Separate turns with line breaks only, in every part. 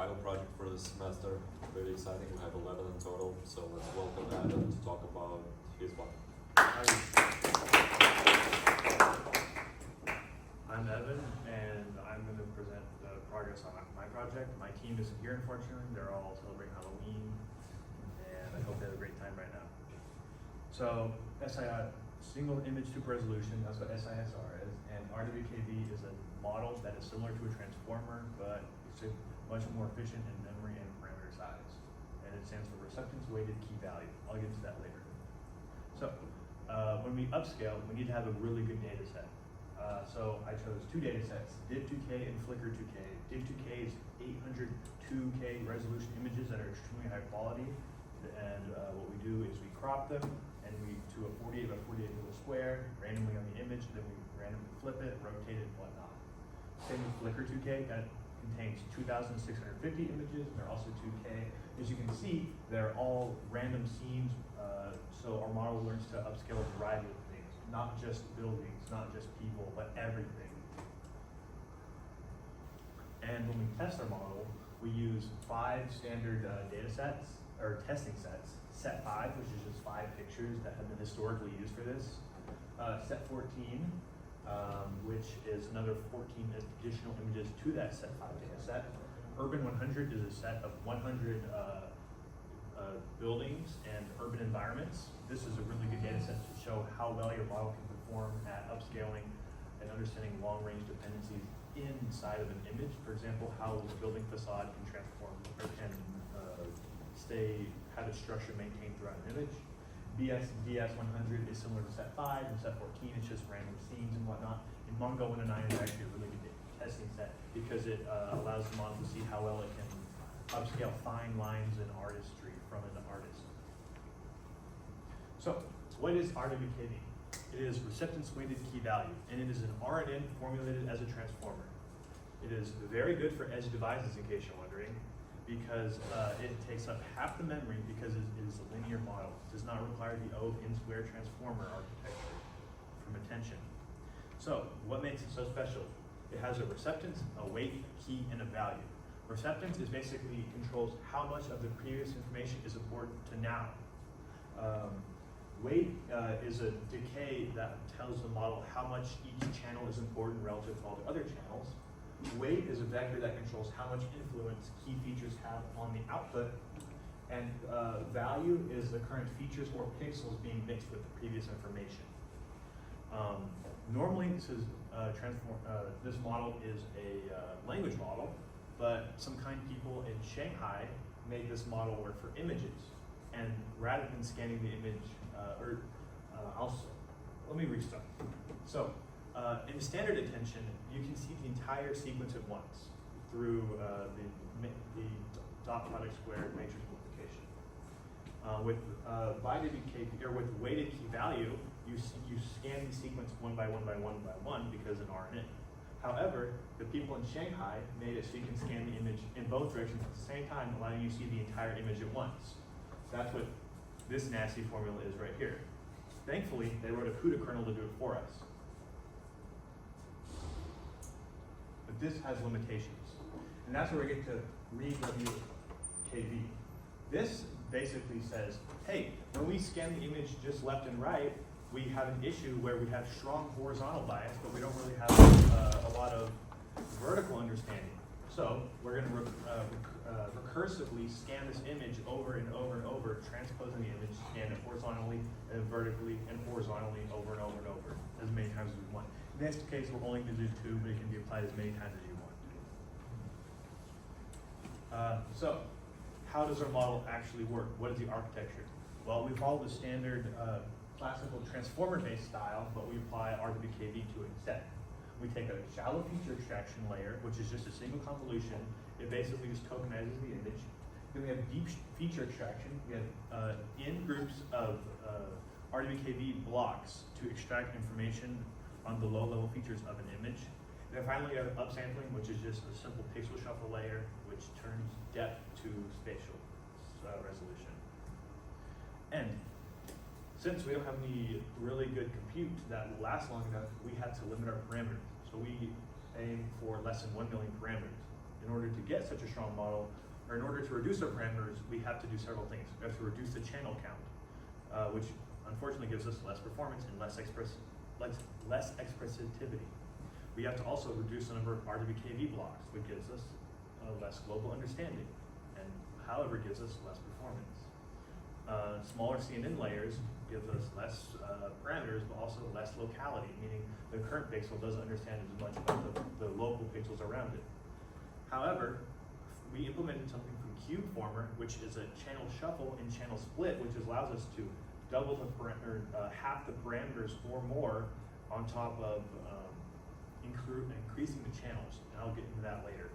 final project for this semester. Very exciting. We have 11 in total. So let's welcome Adam to talk about his one.
I'm Evan, and I'm going to present the progress on my project. My team isn't here, unfortunately. They're all celebrating Halloween, and I hope they have a great time right now. So, single image super resolution, that's what SISR is, and RWKV is a model that is similar to a transformer, but it's much more efficient in memory and parameter size. And it stands for receptance weighted key value. I'll get to that later. So, when we upscale, we need to have a really good data set. So I chose two data sets, div2k and flickr2k. div2k is 802k resolution images that are extremely high quality. And what we do is we crop them and we to a 48 by 48 little square randomly on the image, then we randomly flip it, rotate it, and whatnot. Same with flickr2k, that contains 2,650 images, and they're also 2k. As you can see, they're all random scenes, so our model learns to upscale a variety of things, not just buildings, not just people, but everything. And when we test our model, we use 5 standard data sets, or testing sets. Set 5, which is just 5 pictures that have been historically used for this. Set 14, which is another 14 additional images to that set 5 data set. Urban 100 is a set of 100 buildings and urban environments. This is a really good data set to show how well your model can perform at upscaling and understanding long-range dependencies inside of an image. For example, how a building facade can transform or can have its structure maintained throughout an image. DS 100 is similar to set 5, and set 14 is just random scenes and whatnot. And Mongo 109 is actually a really good testing set because it allows the model to see how well it can upscale fine lines and artistry from an artist. So, what is RWKV? It is receptance weighted key value, and it is an RNN formulated as a transformer. It is very good for edge devices, in case you're wondering, because it takes up half the memory because it is a linear model. It does not require the O of n squared transformer architecture from attention. So, what makes it so special? It has a receptance, a weight, a key, and a value. Receptance is basically controls how much of the previous information is important to now. Weight is a decay that tells the model how much each channel is important relative to all the other channels. Weight is a vector that controls how much influence key features have on the output. And value is the current features or pixels being mixed with the previous information. Normally, this model is a language model, but some kind people in Shanghai made this model work for images. And rather than scanning the image, let me restart. So, in standard attention, you can see the entire sequence at once through the dot product squared matrix multiplication. With with weighted key value, you scan the sequence one by one by one by one because an RNN. However, the people in Shanghai made it so you can scan the image in both directions at the same time, allowing you to see the entire image at once. That's what this nasty formula is right here. Thankfully, they wrote a CUDA kernel to do it for us. But this has limitations. And that's where we get to RWKV. This basically says, hey, when we scan the image just left and right, we have an issue where we have strong horizontal bias, but we don't really have a lot of vertical understanding. So we're going to recursively scan this image over and over and over, transposing the image, scan it horizontally and vertically and horizontally over and over and over, as many times as we want. In this case, we're only going to do 2, but it can be applied as many times as you want. So, how does our model actually work? What is the architecture? Well, we follow the standard classical transformer-based style, but we apply RWKV to it instead. We take a shallow feature extraction layer, which is just a single convolution. It basically just tokenizes the image. Then we have deep feature extraction. We have in groups of RWKV blocks to extract information on the low-level features of an image. And then finally, we have upsampling, which is just a simple pixel shuffle layer, which turns depth to spatial resolution. And since we don't have any really good compute that will last long enough, we had to limit our parameters. So we aim for less than 1 million parameters. in order to get such a strong model, or in order to reduce our parameters, we have to do several things. We have to reduce the channel count, which unfortunately gives us less performance and less expressivity. We have to also reduce the number of RWKV blocks, which gives us less global understanding, and however gives us less performance. Smaller CNN layers gives us less parameters, but also less locality, meaning the current pixel doesn't understand as much about the local pixels around it. However, we implemented something from CubeFormer, which is a channel shuffle and channel split, which allows us to double the half the parameters or more on top of increasing the channels, and I'll get into that later.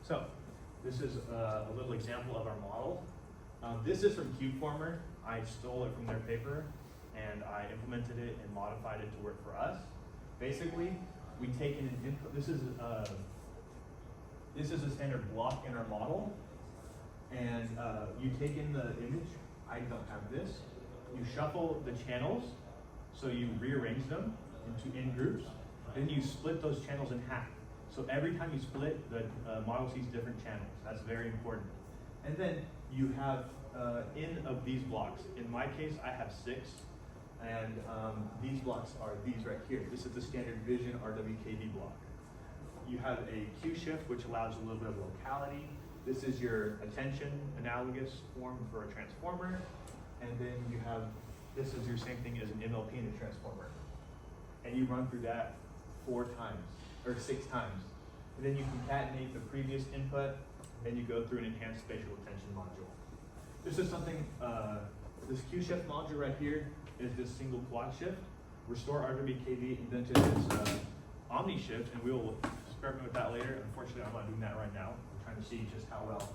So, this is a little example of our model. This is from CubeFormer. I stole it from their paper, and I implemented it and modified it to work for us. Basically, we take in an input. This is a standard block in our model, and you take in the image. I don't have this. You shuffle the channels, so you rearrange them into in groups. Then you split those channels in half. So every time you split, the model sees different channels. That's very important. And then you have in of these blocks. In my case, I have 6, and these blocks are these right here. This is the standard vision RWKV block. You have a Q shift, which allows a little bit of locality. This is your attention analogous form for a transformer. And then you have, this is your same thing as an MLP in a transformer. And you run through that 4 times, or 6 times. And then you concatenate the previous input, and you go through an enhanced spatial attention module. This is something, this Q shift module right here is this single quad shift. Restore RWKV invented this omni shift, and we will experiment with that later. Unfortunately, I'm not doing that right now. I'm trying to see just how well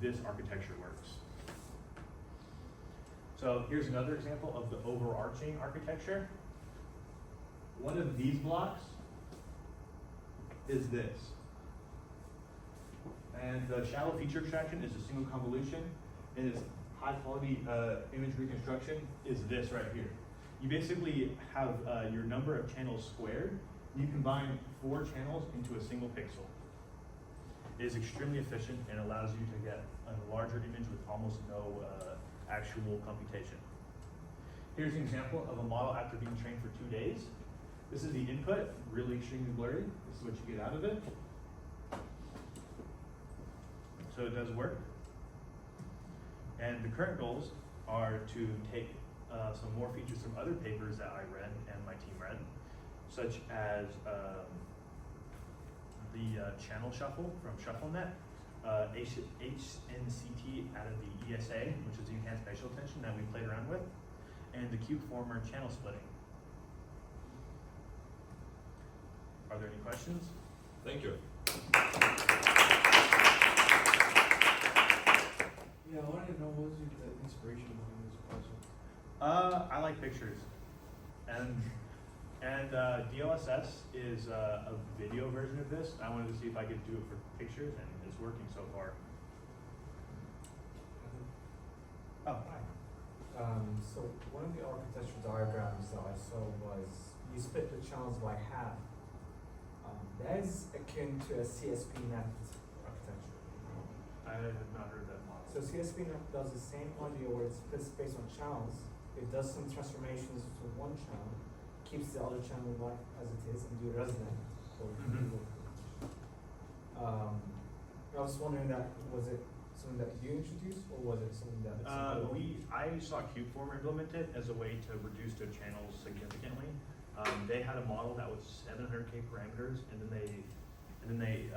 this architecture works. So here's another example of the overarching architecture. One of these blocks is this. And the shallow feature extraction is a single convolution, and its high quality image reconstruction is this right here. You basically have your number of channels squared. You combine 4 channels into a single pixel. It is extremely efficient and allows you to get a larger image with almost no actual computation. Here's an example of a model after being trained for 2 days. This is the input, really extremely blurry. This is what you get out of it. So it does work. And the current goals are to take some more features from other papers that I read and my team read, such as the channel shuffle from ShuffleNet, HNCT out of the ESA, which is the enhanced spatial attention that we played around with, and the CubeFormer channel splitting. Are there any questions?
Thank you.
Yeah, I wanted to know what was the inspiration behind this project?
I like pictures, and DLSS is a video version of this. I wanted to see if I could do it for pictures, and it's working so far. Oh, hi.
So one of the architecture diagrams that I saw was you split the channels by half. That is akin to a CSP-NET architecture.
I have not heard that model.
So CSP-NET does the same idea where it splits based on channels. It does some transformations to one channel, keeps the other channel like as it is, and do resonant. I was wondering was it something that you introduced, or was it something that
I saw CubeFormer implement it as a way to reduce their channels significantly. They had a model that was 700K parameters, and then they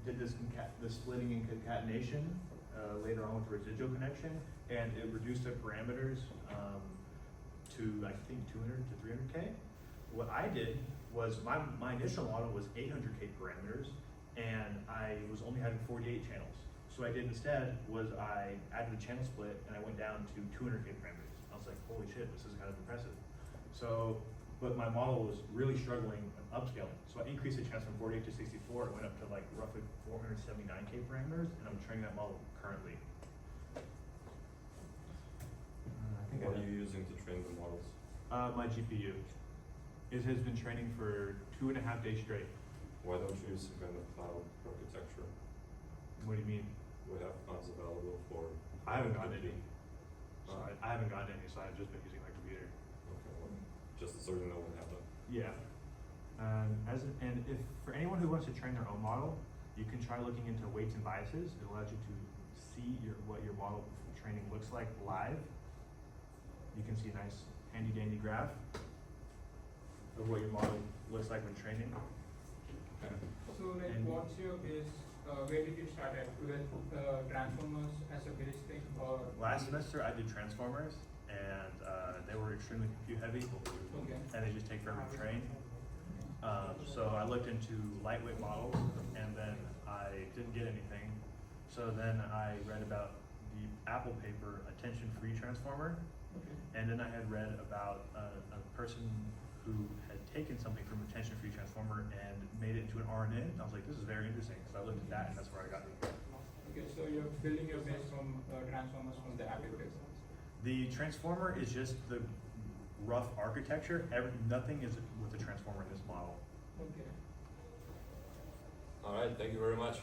did this the splitting and concatenation later on with the residual connection, and it reduced their parameters to I think 200 to 300K. What I did was my initial model was 800K parameters, and I was only having 48 channels. So what I did instead was I added a channel split, and I went down to 200K parameters. I was like, holy shit, this is kind of impressive. So, but my model was really struggling upscaling. So I increased the channels from 48 to 64. It went up to like roughly 479K parameters, and I'm training that model currently.
What are you using to train the models?
My GPU. It has been training for 2.5 days straight.
Why don't you use some kind of cloud architecture?
What do you mean?
We have funds available for.
I haven't gotten any. So
Uh,
I haven't gotten any, so I've just been using my computer.
Okay, well, just so you know what happened.
Yeah. And if for anyone who wants to train their own model, you can try looking into weights and biases. It allows you to see what your model training looks like live. You can see a nice handy dandy graph of what your model looks like when training.
So like
And-
what's your base, where did you start at, with transformers as a base thing or?
Last semester I did transformers and they were extremely compute heavy
Okay.
and they just take forever to train. So I looked into lightweight models and then I didn't get anything. So then I read about the Apple paper, Attention Free Transformer.
Okay.
And then I had read about a person who had taken something from Attention Free Transformer and made it into an RNN. And I was like, this is very interesting. So I looked at that and that's where I got it.
Okay, so you're building your base from transformers from the Apple paper.
The transformer is just the rough architecture. Nothing is with the transformer in this model.
Okay.
All right, thank you very much.